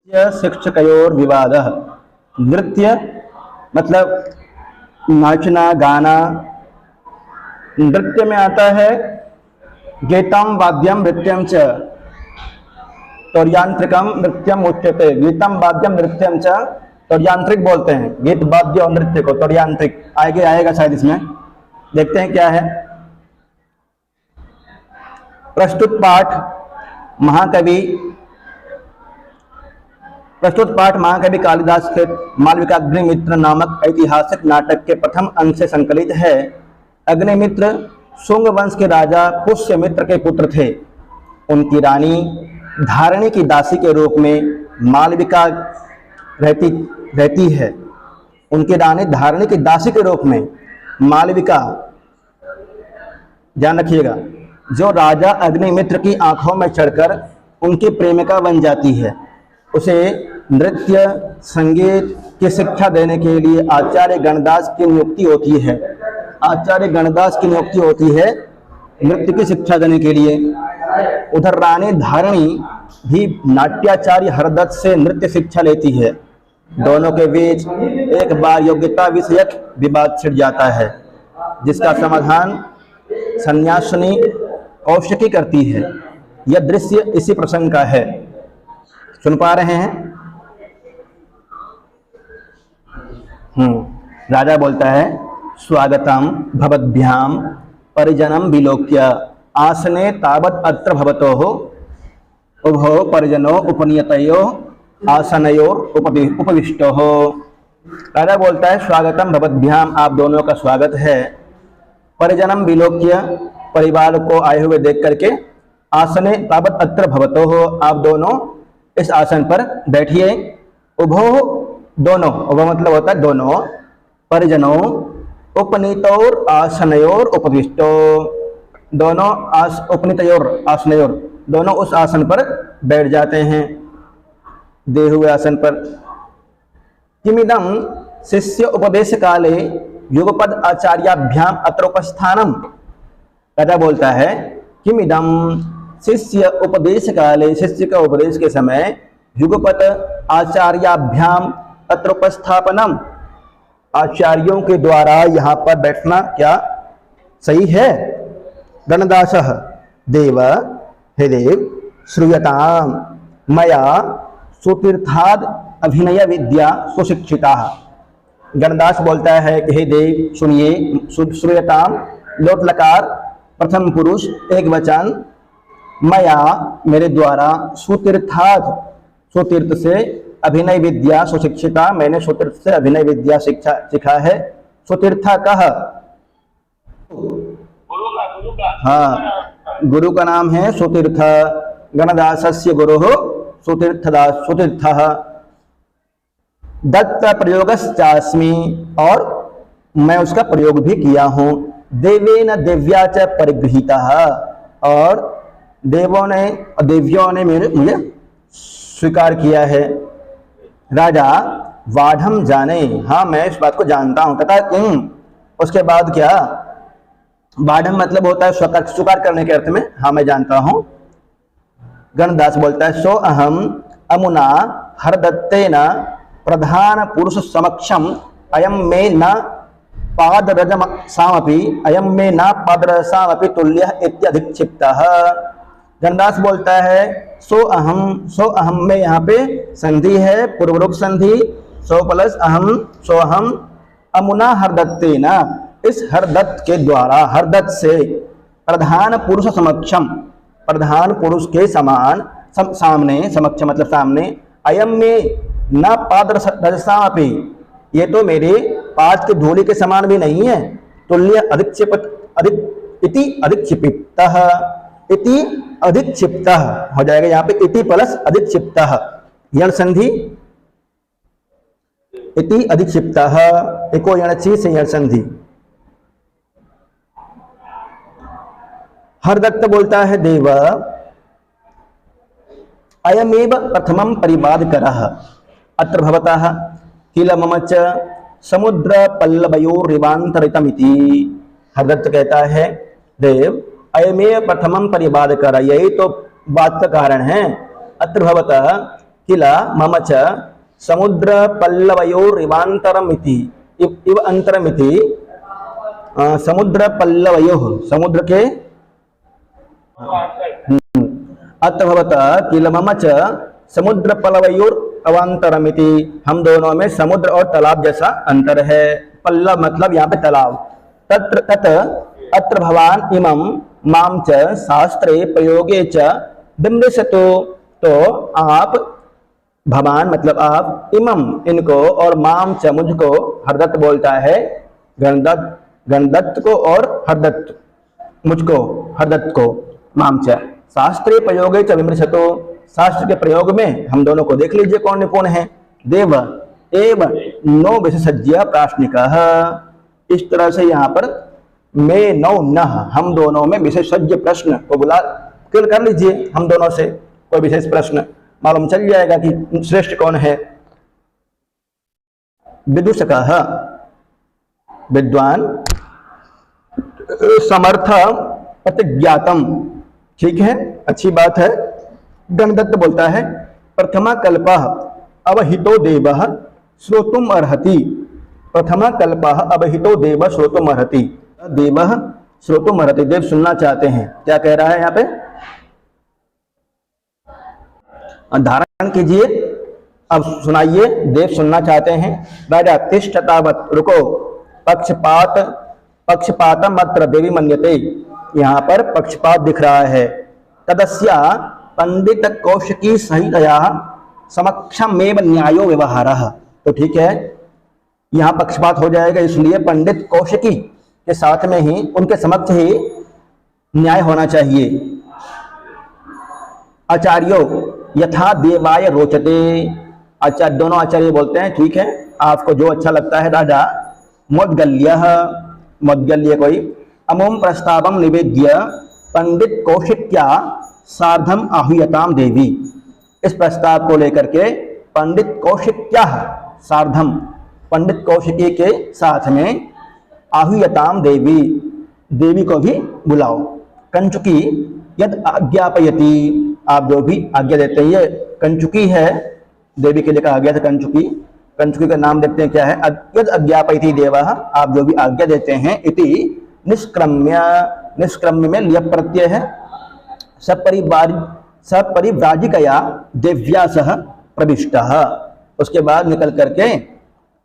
शिक्षकयोर विवाद। नृत्य मतलब नाचना गाना। नृत्य में आता है गीतम वाद्यम नृत्यम च तौर्यांत्रिकम नृत्यम उच्यते। गीतम वाद्यम नृत्यम च तौर्यांत्रिक बोलते हैं गीत वाद्य और नृत्य को। तौर्यांत्रिक आगे आएगा शायद इसमें, देखते हैं क्या है। प्रस्तुत पाठ महाकवि कालिदास के मालविकाग्निमित्र नामक ऐतिहासिक नाटक के प्रथम अंक से संकलित है। अग्निमित्र शुंग वंश के राजा पुष्यमित्र के पुत्र थे। उनकी रानी धारिणी की दासी के रूप में मालविका रहती है। उनकी रानी धारिणी की दासी के रूप में मालविका, ध्यान रखिएगा, जो राजा अग्निमित्र की आंखों में चढ़कर उनकी प्रेमिका बन जाती है, उसे नृत्य संगीत की शिक्षा देने के लिए आचार्य गणदास की नियुक्ति होती है। आचार्य गणदास की नियुक्ति होती है नृत्य की शिक्षा देने के लिए। उधर रानी धारिणी भी नाट्याचार्य हरदत्त से नृत्य शिक्षा लेती है। दोनों के बीच एक बार योग्यता विषयक विवाद छिड़ जाता है, जिसका समाधान सन्यासिनी कौशिकी करती है। यह दृश्य इसी प्रसंग का है। सुन पा रहे हैं? राजा बोलता है, स्वागतम भवद्भ्याम परिजनम विलोक्य आसने तावत अत्र भवतोः उभो परिजनो उपनियतयो आसनयोर उपविष्टोः। राजा बोलता है, स्वागतम भवद्भ्याम, आप दोनों का स्वागत है। परिजनम विलोक्य, परिवार को आए हुए देख करके, आसने तावत अत्र भवतोः, आप दोनों इस आसन पर बैठिए। उभो, दोनों, उभो मतलब होता है दोनों, परिजनों, उपनीतोर आसनयोर उपविष्टो, दोनों उपनीतयोर आसनयोर, दोनों उस आसन पर बैठ जाते हैं, दे हुए आसन पर। किमिदं शिष्य उपदेश काले युगपद आचार्याभ्याम अत्रोपस्थानम। राजा बोलता है, किमिदं शिष्य उपदेश काले, शिष्य का उपदेश के समय, युगपत आचार्याभ्याम अत्रोपस्थापनम, आचार्यों के द्वारा यहाँ पर बैठना क्या सही है? गणदासः देव हे देव श्रूयताम मया सुतीर्थाद अभिनय विद्या सुशिक्षिता। गणदास बोलता है कि हे देव सुनिए, श्रूयताम लोट लकार प्रथम पुरुष एक वचन, मया मेरे द्वारा सुतीर्थाद, सुतीर्थ से अभिनय विद्या सुशिक्षिता, मैंने सुतीर्थ से अभिनय विद्या सीखा है। सुतीर्था कह, हाँ, गुरु का नाम है सुतीर्थ। गणदासस्य गुरुः सुतीर्थदास सुतीर्थः। दत्त प्रयोगश्चास्मि, और मैं उसका प्रयोग भी किया हूँ। देवेन देव्या च परिगृहीतः, और देवियों ने मुझे स्वीकार किया है। राजा वाढ़म जाने, हाँ मैं इस बात को जानता हूँ। तथा किम, उसके बाद क्या? वाढ़म मतलब होता है स्वीकार करने के अर्थ में, हाँ मैं जानता हूँ। गणदास बोलता है, सो अहम अमुना हरदत्तेन प्रधान पुरुष समक्षम अयम में न पादरजसामपि अयम में न पादरसामपि तुल्यः इत्यधिक्षिप्तः। गणदास बोलता है, सो अहम में यहाँ पे संधि है, पूर्वरूप संधि, सो प्लस अहम, सो अहम अमुना हरदत्तेन, इस हरदत्त के द्वारा, हरदत्त से, प्रधान पुरुष समक्षम, प्रधान पुरुष के समान, सामने, समक्ष मतलब सामने, अयम में न पादरसामपि, ये तो मेरे पाद के धूलि के समान भी नहीं है, तुल्य अधिक्षिप्तः, इति अधिक्षिप्तः हो जाएगा यहाँ पे, इति प्लस अधिक्षिप्तः, यण संधि, इति अधिक्षिप्तः, एको यणची से यण संधि। हरदत्त बोलता है, देव अयमेव प्रथमं परिवादकरः अत्र भवतः किल मम च समुद्र पल्लवयोरिवान्तरितमिति। हरदत्त कहता है, देव अयमेव प्रथमं परिवादकरः, यही तो बात का कारण है। अत्र भवतः, किल मम च समुद्र पल्लवयोरिवांतरमिति इव अंतरमिति। समुद्र पल्लवयोः समुद्र के अत भवता किल मम च समुद्र पल्लवयोर अवांतरमिति, हम दोनों में समुद्र और तालाब जैसा अंतर है। पल्लव मतलब यहाँ पे तालाब। तत्र तत अत्र भवान इमं माम च शास्त्रे प्रयोगे च बिंबिसतो, तो आप भवान मतलब आप, इमं इनको और माम च मुझको, हरदत्त बोलता है गणदत्त को और हरदत्त मुझको, हरदत्त को, माम च शास्त्रे प्रयोगे च बिंबिसतो, शास्त्र के प्रयोग में हम दोनों को देख लीजिए कौन निपुण है। देव एव नो विशेषज्ञ प्राश्निकः, इस तरह से यहाँ पर मैं नौ न, हम दोनों में विशेषज्ञ प्रश्न को बुला कर लीजिए, हम दोनों से कोई विशेष प्रश्न मालूम चल जाएगा कि श्रेष्ठ कौन है। विदूषकः विद्वान, समर्थ प्रतिज्ञातम, ठीक है, अच्छी बात है। गणदत्त बोलता है प्रथमा कल्पः अवहितो देवः श्रोतुम अर्हति, प्रथमा कल्पः अवहितो देवः श्रोतुम अर्हति, देवः श्रोतुम अर्हति, देव सुनना चाहते हैं। क्या कह रहा है यहाँ पे? धारण कीजिए, अब सुनाइए, देव सुनना चाहते हैं। राजा तिष्ठतावत्, रुको, पक्षपातम अत्र देवी मन्यते, यहाँ पर पक्षपात दिख रहा है। तदस्या पंडित कौशिकी सहितया समक्षमेव न्यायो व्यवहारः, तो ठीक है, यहाँ पक्षपात हो जाएगा, इसलिए पंडित कौशिकी के साथ में ही, उनके समक्ष ही न्याय होना चाहिए। आचार्यो यथा देवाय रोचते, आचार्य, दोनों आचार्य बोलते हैं ठीक है, आपको जो अच्छा लगता है राजा। मोद्गल्य कोई अमुम प्रस्तावम निवेद्य पंडित कौशिक्या सार्धम आहुयताम देवी, इस प्रस्ताव को लेकर के पंडित कौशिक्या सार्धम, पंडित कौशिकी के साथ में आहुयताम देवी, देवी को भी बुलाओ। कंचुकी यद आज्ञापयति, आप जो भी आज्ञा देते हैं, ये कंचुकी है, देवी के लिए कहा गया था कंचुकी। कंचुकी का नाम देखते हैं क्या है, यद आज्ञापयति देवः, आप जो भी आज्ञा देते हैं। इति निष्क्रम्य, निष्क्रम्य में लिय प्रत्यय है। सपरिव्राजिकया देव्या सह प्रविष्टः, उसके बाद निकल करके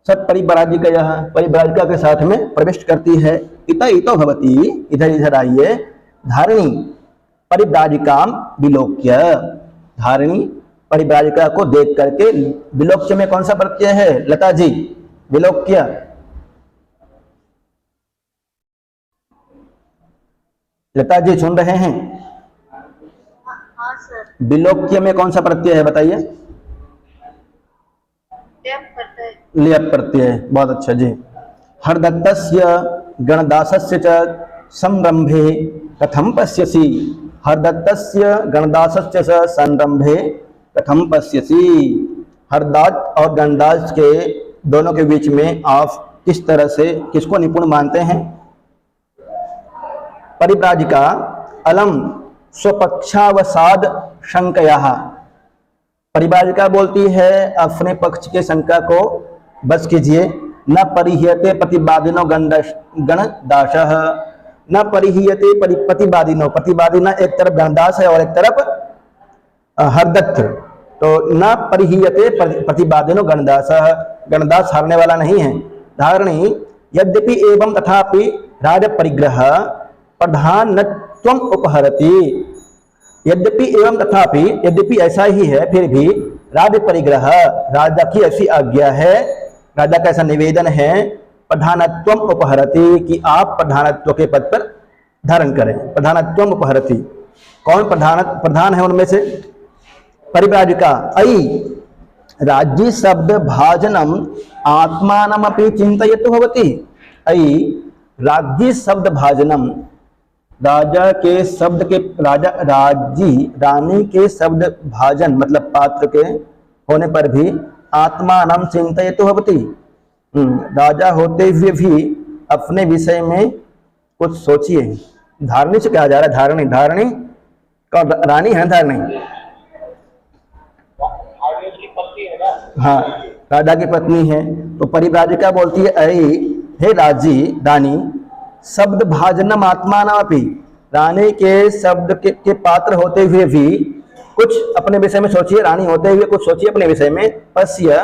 सपरिव्राजिकया, परिव्राजिका के साथ में प्रविष्ट करती है। इतो भवति, इधर इधर आइए। धारिणी परिव्राजिकाम विलोक्य, धारिणी परिव्राजिका को देख करके, विलोक्य में कौन सा प्रत्यय है लता जी? विलोक्य, लता जी सुन रहे हैं? विलोक्य में कौन सा प्रत्यय है बताइए? लियप प्रत्यय, बहुत अच्छा जी। हरदत्तस्य गणदासस्य च संरंभे कथम पश्यसि, हरदत्तस्य गणदासस्य च संरंभे कथम पश्यसि, हरदास और गणदास के दोनों के बीच में आप किस तरह से, किसको निपुण मानते हैं? परिव्राजिका अलम स्वपक्षावसाद शंकया, परिव्राजिका बोलती है अपने पक्ष के शंका को बस कीजिए। न परिह्यते प्रतिवादिनो गणदासः, न परिह्यते प्रतिवादिनो, प्रतिवादिना एक तरफ गणदास है और एक तरफ हरदत्त, तो न परिह्यते प्रतिवादिनो गणदासः, गणदास हारने वाला नहीं है। धारणी यद्यपि एवं तथापि राज परिग्रह प्रधानत्वम उपहरति, यद्यपि एवं तथापि, यद्यपि ऐसा ही है फिर भी, राज परिग्रह, राजा की ऐसी आज्ञा है, राजा का ऐसा निवेदन है, प्रधानत्वम उपहरति, कि आप प्रधानत्व के पद पर धारण करें। प्रधानत्वम उपहरति, कौन प्रधान है उनमें से? परिव्राजिका। अयि राज्य शब्द भाजनम आत्मानमपि चिंतयतु भवति, अयि राज्य शब्द भाजनम, राजा के शब्द के, राजा राज्य रानी के शब्द भाजन मतलब पात्र के होने पर भी आत्मानम चिंतयतु भवति, राजा होते हुए भी अपने विषय में कुछ सोचिए। धारणी से कहा जा रहा है, धारणी, धारणी कौन? रानी है धारणी? हाँ, राजा की पत्नी है। तो परिव्राजिका बोलती है, अरे हे राजी रानी, शब्द भाजनम आत्मानापि, रानी के शब्द के पात्र होते हुए भी कुछ अपने विषय में सोचिए, रानी होते हुए कुछ सोचिए अपने विषय में। पश्य,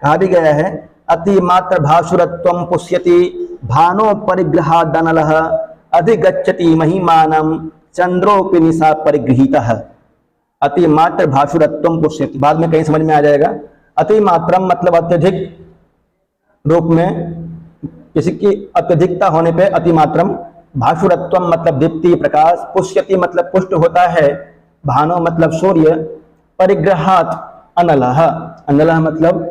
कहा भी गया है, अति मात्र भासुरत्वम पुष्यति भानो परिग्रहादनलः अधिगच्छति महिमानम चंद्रोपि निशा परिगृहीतः। अति मात्र भासुरत्वम पुष्यति, बाद में कहीं समझ में आ जाएगा। अति मात्रम मतलब अत्यधिक रूप में, किसी की अत्यधिकता होने पे अति मात्रम। भासुरत्वम मतलब दीप्ति प्रकाश, पुष्यति मतलब पुष्ट होता है, भानो मतलब सूर्य, परिग्रहात अनलः, अनलः मतलब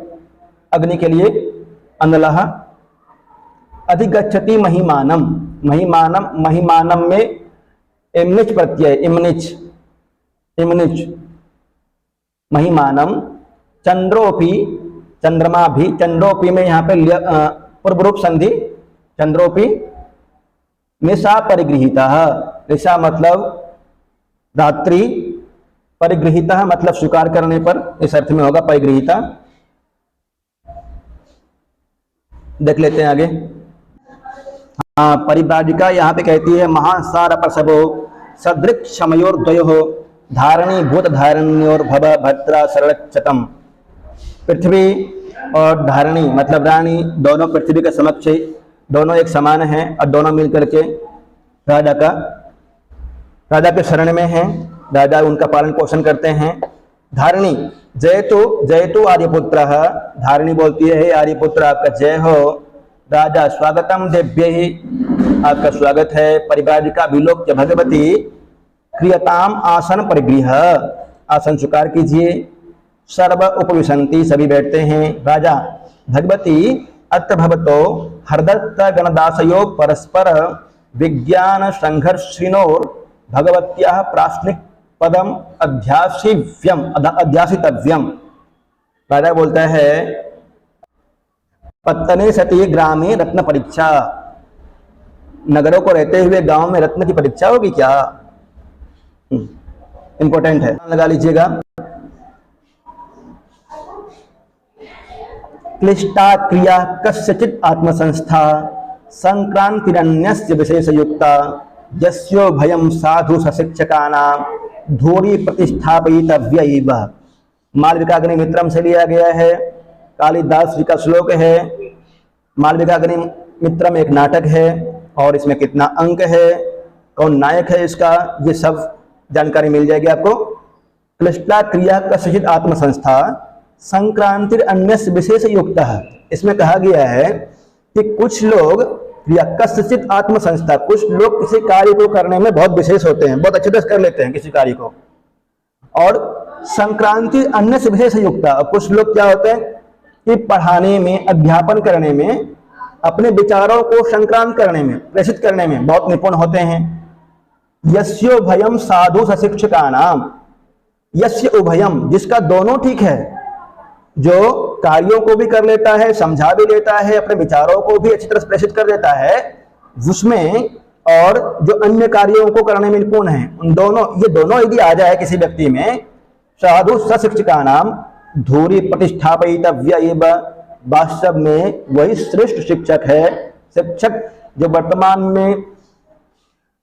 अग्नि के लिए अनलः, अधिगच्छति महिमानम, महिमानम, महिमानम में इमनिच प्रत्यय, इमनिच, इमनिच, महिमानम, चंद्रोपि, चंद्रमा भी, चंद्रोपि में यहाँ पे पूर्व रूप संधि, चंद्रोपि, निशा परिगृहीता, निशा मतलब रात्रि, परिगृहीता मतलब स्वीकार करने पर, इस अर्थ में होगा परिगृहीता। देख लेते हैं आगे। हाँ, परिव्राजिका यहाँ पे कहती है, महासार प्रसवो सदृक् शमयोर्द्वयो धारणी भूत धारण्योर भव भद्रा सरलक्षतम। पृथ्वी और धारणी मतलब रानी, दोनों पृथ्वी के समक्ष, दोनों एक समान हैं और दोनों मिलकर के राजा के शरण में हैं, राजा उनका पालन पोषण करते हैं। धारणी, जयतु आर्यपुत्र, धारणी बोलती है, हे आर्यपुत्र आपका जय हो। राजा, स्वागतम देव्य ही, आपका स्वागत है। परिव्राजिका विलोक्य भगवती क्रियताम आसन परिगृह, आसन स्वीकार कीजिए। सर्व उपविशन्ति, सभी बैठते हैं। राजा, भगवती अत्र भवतो हरदत्त गणदासयो परस्पर विज्ञान संघर्षिणोर भगवत्याः प्राश्निक पदम अध्यासितव्यम। राजा बोलता है, पत्तने सती ग्रामे रत्न परीक्षा, नगरों को रहते हुए गांव में रत्न की परीक्षा होगी क्या? इंपॉर्टेंट है, लगा लीजिएगा। क्लिष्टा क्रिया कस्यचित् आत्मसंस्था संक्रांतिरन्यस्य विशेषयुक्ता यस्यो भयं साधु सशिक्षकानां धूरी प्रतिष्ठापयितव्यैव। मालविकाग्नि मित्रम से लिया गया है, कालिदास जी का श्लोक है। मालविकाग्नि मित्रम एक नाटक है और इसमें कितना अंक है, कौन नायक है इसका, ये सब जानकारी मिल जाएगी आपको। क्लिष्टा क्रिया कस्यचित् आत्मसंस्था संक्रांतिर अन्यस्य विशेष युक्त है। इसमें कहा गया है कि कुछ लोग क्रिया कस्यचित् आत्मसंस्था, कुछ लोग किसी कार्य को करने में बहुत विशेष होते हैं, बहुत अच्छे से कर लेते हैं किसी कार्य को, और संक्रांति अन्य से विशेष युक्त, और कुछ लोग क्या होते हैं कि पढ़ाने में, अध्यापन करने में, अपने विचारों को संक्रांत करने में, प्रेषित करने में बहुत निपुण होते हैं। यस्यो भयम साधु सशिक्षकानाम, यस्य उभयम, जिसका दोनों ठीक है, जो कार्यों को भी कर लेता है, समझा भी लेता है, अपने विचारों को भी अच्छी तरह से प्रेषित कर देता है उसमें, और जो अन्य कार्यों को करने में निपुण है, उन दोनों, ये दोनों यदि आ जाए किसी व्यक्ति में, साधु सशिक्षकानाम धूरी प्रतिष्ठापयितव्य, वास्तव में वही श्रेष्ठ शिक्षक है। शिक्षक जो वर्तमान में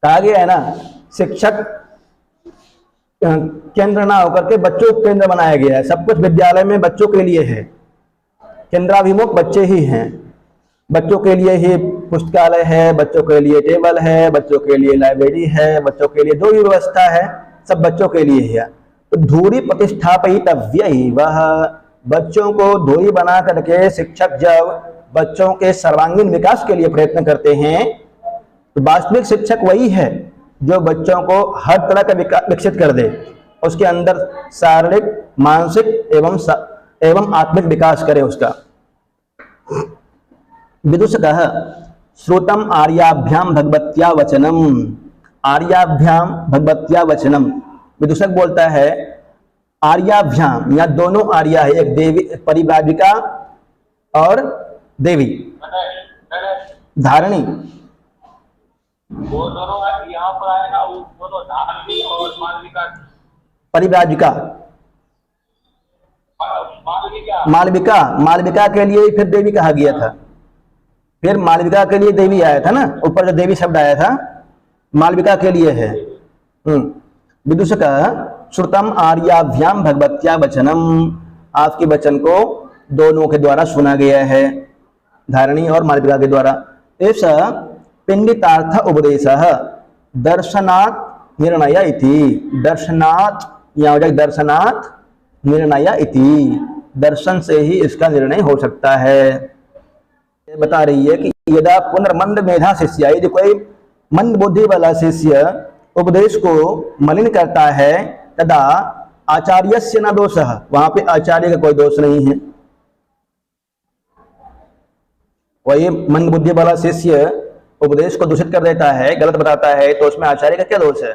कहा गया है ना, शिक्षक केंद्र ना होकर के बच्चों को केंद्र बनाया गया है। सब कुछ विद्यालय में बच्चों के लिए है, केंद्राभिमुख बच्चे ही हैं, बच्चों के लिए ही पुस्तकालय है, बच्चों के लिए टेबल है, बच्चों के लिए लाइब्रेरी है, बच्चों के लिए जो भी व्यवस्था है सब बच्चों के लिए है। तो धूरी प्रतिष्ठापयितव्य, वह बच्चों को धूरी बना करके शिक्षक जब बच्चों के सर्वांगीण विकास के लिए प्रयत्न करते हैं, तो वास्तविक शिक्षक वही है जो बच्चों को हर तरह का विकसित कर दे, उसके अंदर शारीरिक, मानसिक एवं आत्मिक विकास करे उसका। विदुषकः श्रुतम आर्याभ्याम भगवत्या वचनम, आर्याभ्याम भगवत्या वचनम। विदुषक बोलता है आर्याभ्याम, या दोनों आर्या है, एक देवी परिव्राजिका और देवी धारणी, वो दोनों यहाँ पर आएगा, वो दोनों धारणी और मालविका, परिव्राजिका, मालविका मालविका, मालविका के लिए ही फिर देवी कहा गया था। फिर मालविका के लिए देवी आया था ना, ऊपर जो देवी शब्द आया था मालविका के लिए है। विदूषक श्रुतम आर्याभ्याम भगवत्या वचनम, आपके वचन को दोनों के द्वारा सुना गया है, धारणी और मालविका के द्वारा। एष पिंडितार्थ उपदेश दर्शनात् निर्णय इति, दर्शनात् यहाँ हो जाए दर्शनात् निर्णय इति, दर्शन से ही इसका निर्णय हो सकता है। ये बता रही है कि यदा पुनर्मंद मेधा शिष्य, यदि कोई मंद बुद्धि वाला शिष्य उपदेश को मलिन करता है, तदा आचार्यस्य न दोषः, वहां पे आचार्य का कोई दोष नहीं है। वही मंद बुद्धि वाला शिष्य उपदेश को दूषित कर देता है, गलत बताता है, तो उसमें आचार्य का क्या दोष है?